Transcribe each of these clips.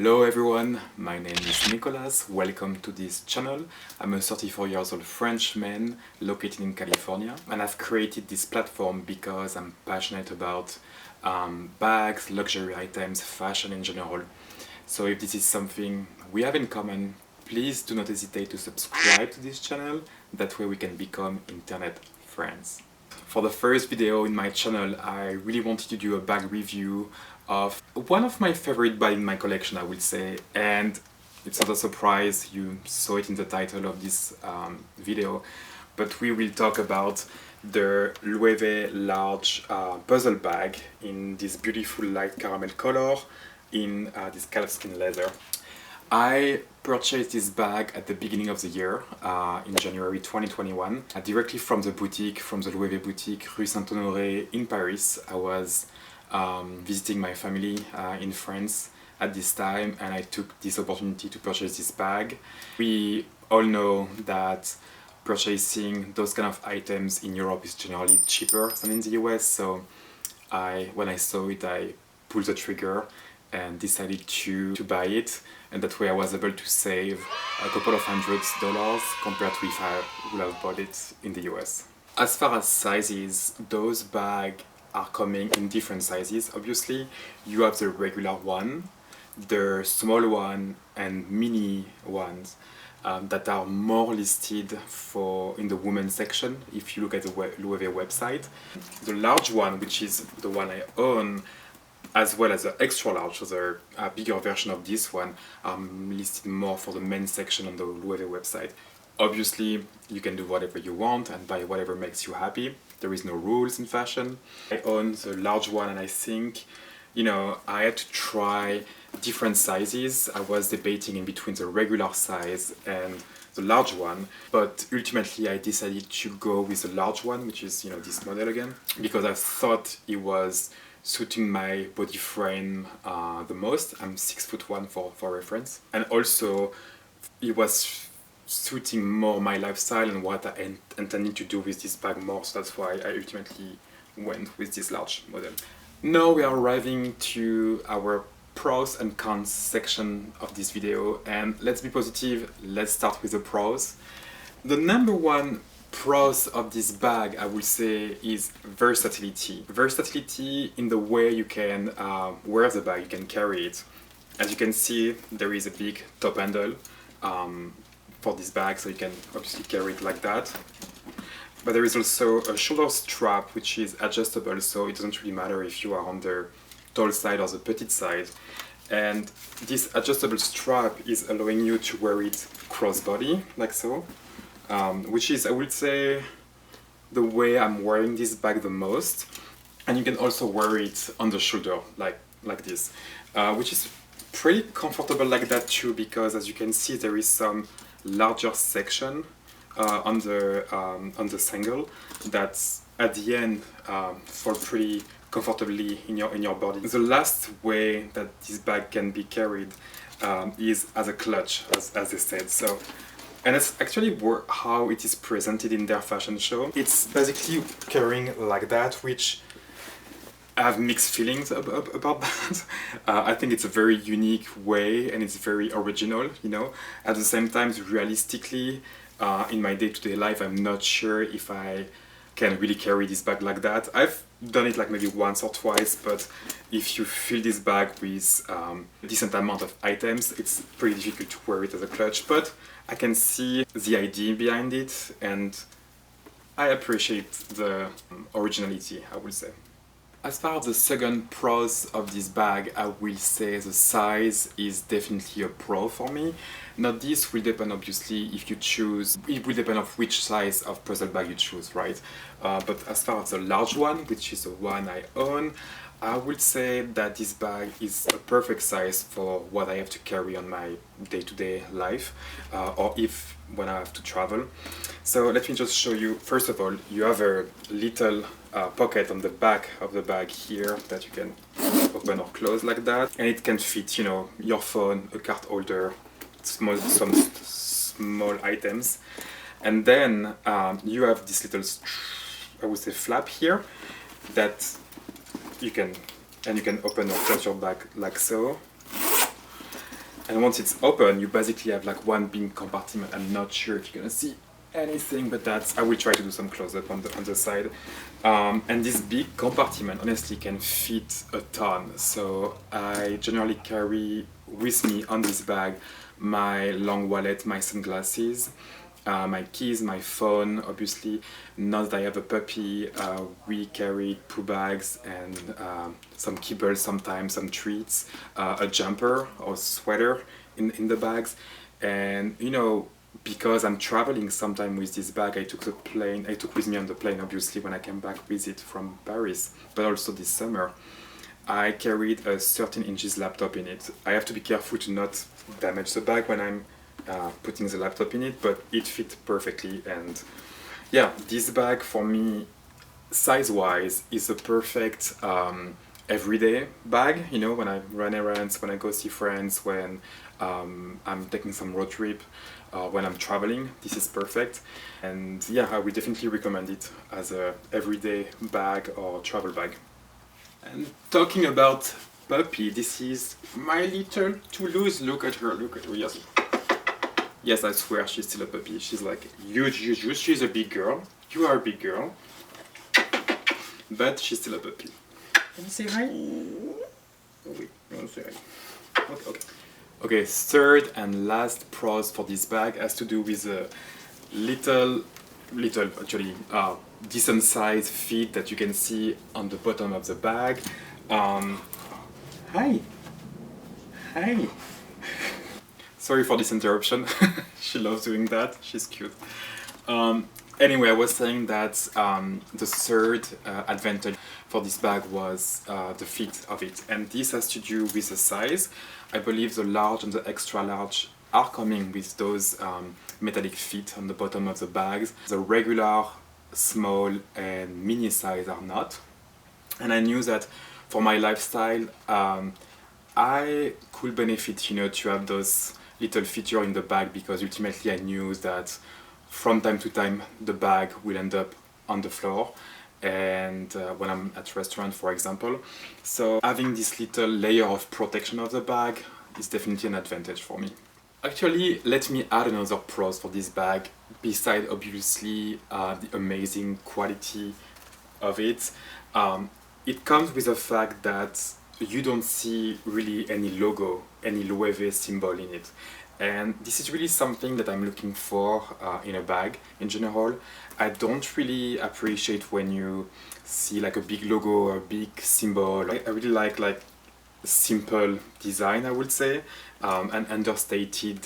Hello everyone, my name is Nicolas. Welcome to this channel. I'm a 34 years old French man located in California, and I've created this platform because I'm passionate about bags, luxury items, fashion in general. So if this is something we have in common, please do not hesitate to subscribe to this channel. That way we can become internet friends. For the first video in my channel, I really wanted to do a bag review of one of my favorite bags in my collection, I would say, and it's not a surprise, you saw it in the title of this video, but we will talk about the Loewe large puzzle bag in this beautiful light caramel color in this calfskin leather. I purchased this bag at the beginning of the year, in January 2021, directly from the boutique, from the Loewe boutique, Rue Saint-Honoré in Paris. I was visiting my family in France at this time, and I took this opportunity to purchase this bag. We all know that purchasing those kind of items in Europe is generally cheaper than in the US, so when I saw it, I pulled the trigger and decided to buy it, and that way I was able to save a couple of $100s compared to if I would have bought it in the US. As far as sizes, those bags are coming in different sizes. Obviously, you have the regular one, the small one, and mini ones that are more listed in the women's section if you look at the Loewe website. The large one, which is the one I own, as well as the extra large, so the bigger version of this one, are listed more for the men's section on the Loewe website. Obviously, you can do whatever you want and buy whatever makes you happy. There is no rules in fashion. I own the large one, and I think, I had to try different sizes. I was debating in between the regular size and the large one, but ultimately I decided to go with the large one, which is, this model again, because I thought it was suiting my body frame the most. I'm 6'1" for reference, and also it was suiting more my lifestyle and what I intended to do with this bag more, so that's why I ultimately went with this large model. Now we are arriving to our pros and cons section of this video, and let's be positive, let's start with the pros. The number one pros of this bag, I would say, is versatility. Versatility in the way you can wear the bag, you can carry it. As you can see, there is a big top handle for this bag, so you can obviously carry it like that. But there is also a shoulder strap which is adjustable, so it doesn't really matter if you are on the tall side or the petite side. And this adjustable strap is allowing you to wear it crossbody, like so, which is, I would say, the way I'm wearing this bag the most. And you can also wear it on the shoulder, like this, which is pretty comfortable like that too, because as you can see, there is some larger section on the sangle that's at the end fall pretty comfortably in your body. The last way that this bag can be carried is as a clutch, as they said. So, and that's actually how it is presented in their fashion show. It's basically carrying like that, which I have mixed feelings about that. I think it's a very unique way and it's very original, At the same time, realistically, in my day-to-day life, I'm not sure if I can really carry this bag like that. I've done it like maybe once or twice, but if you fill this bag with a decent amount of items, it's pretty difficult to wear it as a clutch. But I can see the idea behind it, and I appreciate the originality, I would say. As far as the second pros of this bag, I will say the size is definitely a pro for me. Now this will depend, obviously, if you choose, it will depend on which size of puzzle bag you choose, right? But as far as the large one, which is the one I own, I would say that this bag is a perfect size for what I have to carry on my day-to-day life, or when I have to travel. So let me just show you. First of all, you have a little pocket on the back of the bag here that you can open or close like that, and it can fit, your phone, a card holder, some small items. And then you have this little, I would say, flap here that you can open or close your bag like so. And once it's open, you basically have like one big compartment. I'm not sure if you're gonna see anything, but I will try to do some close-up on the side. And this big compartment honestly can fit a ton. So I generally carry with me on this bag my long wallet, my sunglasses, my keys, my phone, obviously. Now that I have a puppy, we carry poo bags and some kibbles sometimes, some treats, a jumper or sweater in the bags. And you know, because I'm traveling sometime with this bag, I took with me on the plane obviously when I came back with it from Paris, but also this summer. I carried a 13 inches laptop in it. I have to be careful to not damage the bag when I'm putting the laptop in it, but it fit perfectly. And yeah, this bag for me, size-wise, is a perfect everyday bag. You know, when I run errands, when I go see friends, when I'm taking some road trip, when I'm traveling, this is perfect. And yeah, I would definitely recommend it as a everyday bag or travel bag. And talking about puppy, this is my little Toulouse. Look at her, yes. Yes, I swear she's still a puppy. She's like huge. She's a big girl. You are a big girl. But she's still a puppy. Can you say hi? Oh wait, you want to say hi? Okay. Okay, third and last pros for this bag has to do with a little actually decent size feet that you can see on the bottom of the bag. Hi. Sorry for this interruption. She loves doing that. She's cute. Anyway, I was saying that the third advantage for this bag was the fit of it, and this has to do with the size. I believe the large and the extra large are coming with those metallic feet on the bottom of the bags. The regular, small and mini size are not. And I knew that for my lifestyle, I could benefit, you know, to have those little feature in the bag, because ultimately I knew that from time to time the bag will end up on the floor, and when I'm at restaurant, for example. So having this little layer of protection of the bag is definitely an advantage for me. Actually, let me add another pros for this bag, beside obviously the amazing quality of it. It comes with the fact that you don't see really any logo, any Loewe symbol in it. And this is really something that I'm looking for in a bag in general. I don't really appreciate when you see like a big logo or a big symbol. I really like simple design, I would say, an understated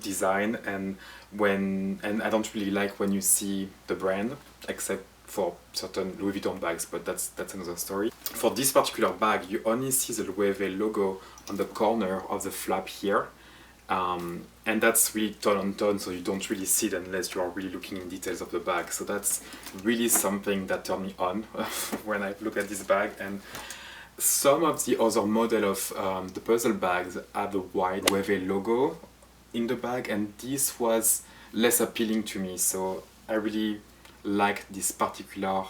design, and I don't really like when you see the brand, except for certain Louis Vuitton bags, but that's another story. For this particular bag, you only see the Loewe logo on the corner of the flap here, and that's really tone on tone, so you don't really see it unless you are really looking in details of the bag. So that's really something that turned me on when I look at this bag. And some of the other model of the puzzle bags have a wide Loewe logo in the bag, and this was less appealing to me, so I really liked this particular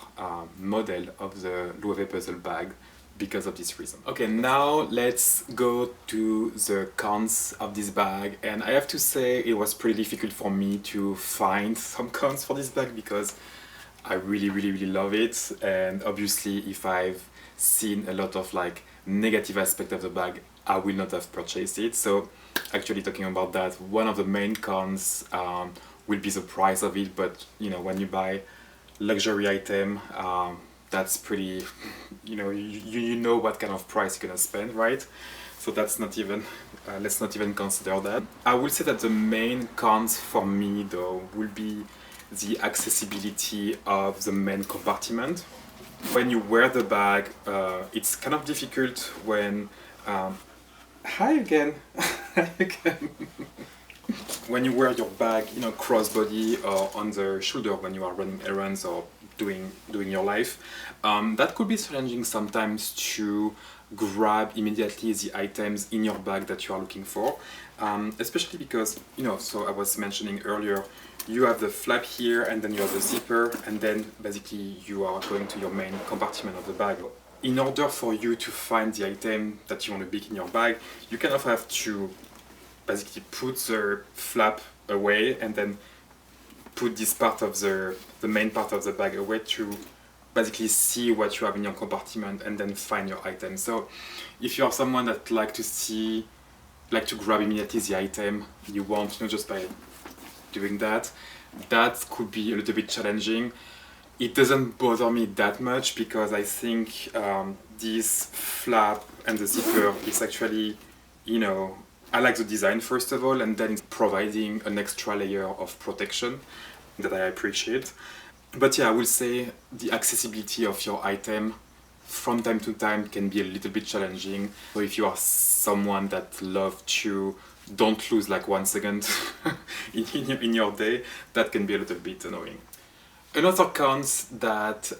model of the Loewe puzzle bag because of this reason. Okay, now let's go to the cons of this bag, and I have to say it was pretty difficult for me to find some cons for this bag because I really love it, and obviously if I've seen a lot of like negative aspect of the bag, I will not have purchased it. So actually, talking about that, one of the main cons will be the price of it, but you know, when you buy luxury item, that's pretty, you know what kind of price you're gonna spend, right? So that's not even, let's not even consider that. I would say that the main cons for me though will be the accessibility of the main compartment. When you wear the bag, it's kind of difficult when hi again. Hi again. When you wear your bag, you know, crossbody or on the shoulder when you are running errands or doing your life, that could be challenging sometimes to grab immediately the items in your bag that you are looking for, especially because, you know, so I was mentioning earlier, you have the flap here and then you have the zipper, and then basically you are going to your main compartment of the bag. in order for you to find the item that you want to pick in your bag, you kind of have to basically put the flap away and then put this part of the main part of the bag away to basically see what you have in your compartment and then find your item. So if you are someone that like to grab immediately the item you want, just by doing that, that could be a little bit challenging. It doesn't bother me that much because I think this flap and the zipper is actually, I like the design first of all, and then it's providing an extra layer of protection that I appreciate. But yeah, I will say the accessibility of your item from time to time can be a little bit challenging. So if you are someone that loves to don't lose like 1 second in your day, that can be a little bit annoying. Another cons that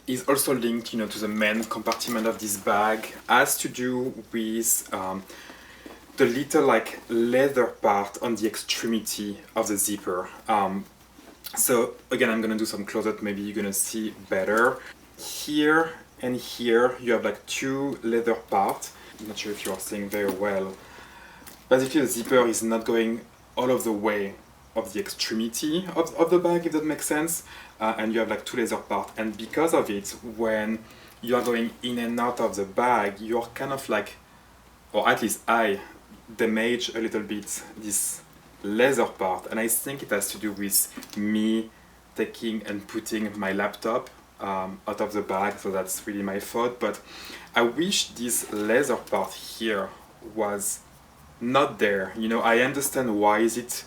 is also linked, to the main compartment of this bag has to do with the little like leather part on the extremity of the zipper. So again, I'm gonna do some close-up, maybe you're gonna see better. Here and here you have like 2 leather parts. I'm not sure if you are seeing very well. Basically the zipper is not going all of the way of the extremity of the bag, if that makes sense. And you have like 2 leather parts, and because of it, when you are going in and out of the bag, you're kind of like, or at least I damage a little bit this leather part, and I think it has to do with me taking and putting my laptop out of the bag, so that's really my fault. But I wish this leather part here was not there. I understand why is it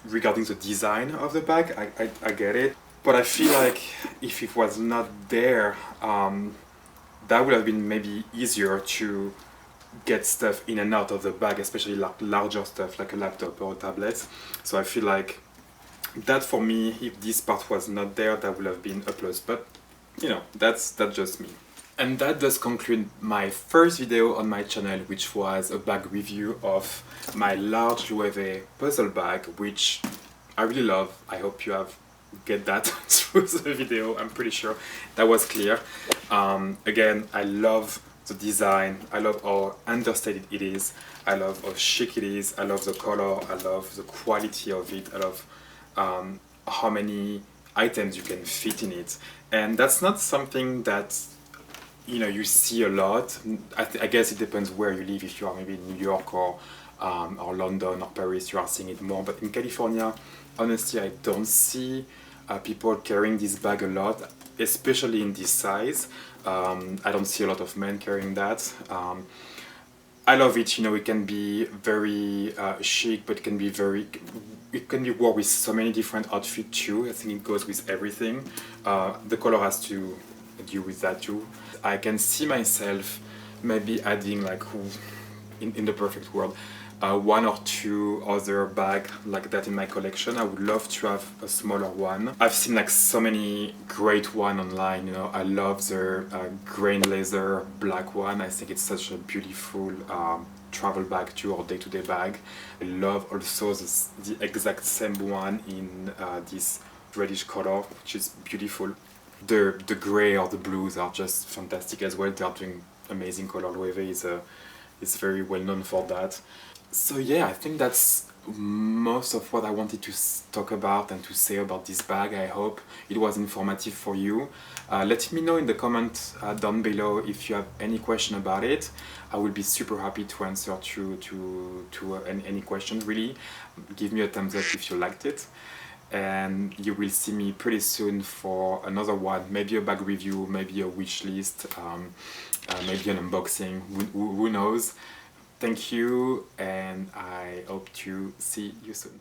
regarding the design of the bag, I get it, but I feel like if it was not there, that would have been maybe easier to get stuff in and out of the bag, especially like larger stuff like a laptop or a tablet. So I feel like that for me, if this part was not there, that would have been a plus, but that's just me. And that does conclude my first video on my channel, which was a bag review of my large Loewe puzzle bag, which I really love. I hope you have get that through the video. I'm pretty sure that was clear. Again, I love the design, I love how understated it is, I love how chic it is, I love the color, I love the quality of it, I love how many items you can fit in it. And that's not something that you see a lot. I guess it depends where you live. If you are maybe in New York or London or Paris, you are seeing it more. But in California, honestly, I don't see people carrying this bag a lot, especially in this size. I don't see a lot of men carrying that. I love it. It can be very chic, but it can be worn with so many different outfits too. I think it goes with everything. The color has to do with that too. I can see myself maybe adding, like, in the perfect world, 1 or 2 other bags like that in my collection. I would love to have a smaller one. I've seen like so many great one online. I love the grain leather black one. I think it's such a beautiful travel bag too, or day-to-day bag. I love also the exact same one in this reddish color, which is beautiful. The grey or the blues are just fantastic as well. They are doing amazing color. Loewe is very well known for that. So yeah, I think that's most of what I wanted to talk about and to say about this bag. I hope it was informative for you. Let me know in the comments down below if you have any question about it. I will be super happy to answer to any question, really. Give me a thumbs up if you liked it. And you will see me pretty soon for another one, maybe a bag review, maybe a wish list, maybe an unboxing, who knows. Thank you, and I hope to see you soon.